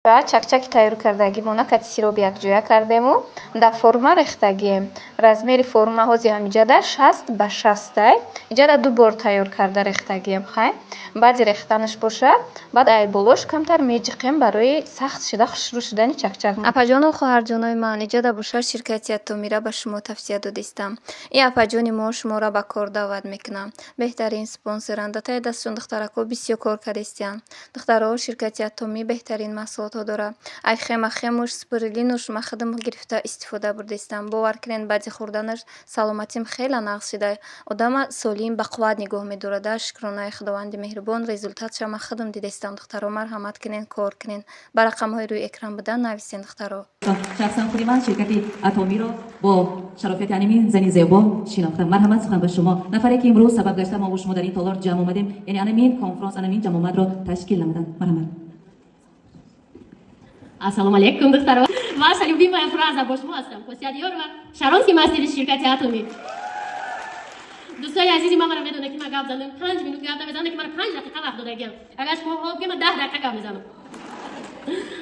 Баъд чакчаки тайёр кардагимона кати сироби якҷоя кардему дар форма рехтагием. Размери формаҳо ҳамиҷада 60 ба 60 иҷада ду бор тайёр карда рехтагием. Хай баъди рехтанаш бошад, баъд ай болош камтар меҷиқем барои сахт шурӯъ шудани чакчак. Апаҷону хоҳарҷонои ман, иҷада бошад ширкати Атомира ба шумо тавсия додистам. Ин апаҷони мо шуморо ба кор даъват мекунам. Беҳтарин спонсоранд. Датай дастшон духтарако бисёр кор кардистиян. Духтаро ширкати Атоми беҳтарин маҳсулотҳо дорад. Ай хемахемуш, спирулинуш ма хадам гирифта истифода бурдистам. Бовар кунед баъди хӯрданаш саломатим хеле нағз шуда, одама солим ба қувват нигоҳ медорад. Шукронаи худованди меҳрубон, результатша ма хадам дидистам. Духтаро марҳамат кунед, кор кунед. Ба рақамҳои рӯи экран будан нависен духтаро. шахсан худи ман ширкати Атомиро бо шарофияти аними зани зебо шинохтам. Марҳамат сухан ба шумо. Нафаре ки имрӯз сабаб гашта мо шумо дар ин толор ҷамъ омадем, яъне анамин конферанс, анамин ҷамъомадро ташкил намуданд. Марҳамат. Ассалому алейкум духтаро. Ваша любимая фраза бо шумо ҳастам. Хосиятдор ва шаронси мастери ширкати Атоми. Дӯстони азизи ман маро медонед ки ман гап задам 5 минут гап намезанам, ки ман 5 дақиқа вақт додагиам. Агар шумо бигӯед ман 10 дақиқа гап мезанам.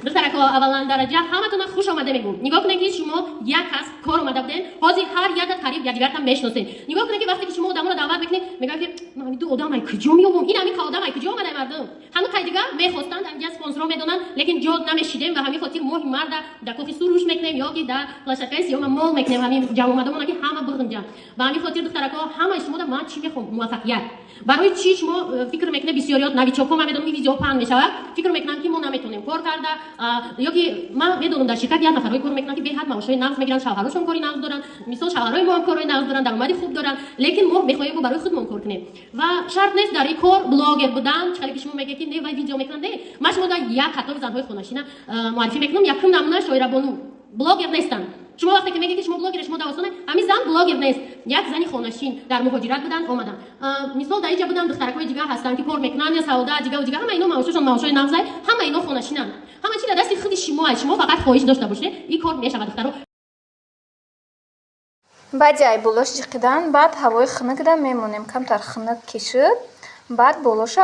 духтарако, аввалан дараҷа ҳаматона хуш омада мегӯм. Нигоҳ кунед ки шумо як кас кор омада будед, ҳозир ҳар як қариб якдигартан мешиносед. Нигоҳ кунед ки вақте ки шумо одаморо даъват мекунед, мегӯяд ки ман ҳамин ду одам ай куҷо меёбам, ин ҳамин одам ай куҷо омада мардум. ҳану кай дигар мехостанд, ҳаминҷа спонсорҳо медонанд, лекин ҷо намешидем ва ҳамин хотир моҳи марда дар кофи сур руш мекунем ё ки дар плашакаи сиёма мол мекунем. ҳамин ҷамъомадамона ки ҳама бигъинҷанд. Ва ҳамин хотир духтарако, ҳамаи шумо ман чӣ мехоҳам? Муваффақият. барои чӣ шумо фикр мекунед? Бисёриёт навичокҳо, ман медонам ин видео паҳн мешавад, фикр мекунанд ки мо наметавонем кор карда, ё ки ман медонам дар ширкат як нафарҳои кор мекунанд ки беҳад маошҳои нағз мегиранд, шавҳарашон кори нағз доранд, мисол шавҳарои мо ҳам кори нағз доранд, даромади хуб доранд, лекин мо мехоҳем мо барои худмон кор кунем. Ва шарт нест дар ин кор блогер будан, чӣ қадar ки шумо мегӯед ки не вай видео мекунанд, не. Ман шумо дар як қатори занҳои хонашина муаррифӣ мекунам. Якум намуна Шоирабону блогер нестанд. шумо вақте ки мегӯед ки шумо блогер, шумо давостона, ҳамин зан блогер нест. Як зани хонашин дар муҳоҷират будан омаданд. Мисол дар инҷа будан духтаракои дигар ҳастанд ки кор мекунанд, я сауда дигар, ҳама ино маошашон маошҳои нағз, ҳама ино хонашинанд. ҳама чӣ дар дасти худи шумо аст. Шумо фақат хоҳиш дошта бошед, ин кор мешавад духтаро. баъди ай болош ҷиқидан, баъд ҳавои хунукда мемонем. Камтар хунук кишид, баъд болоша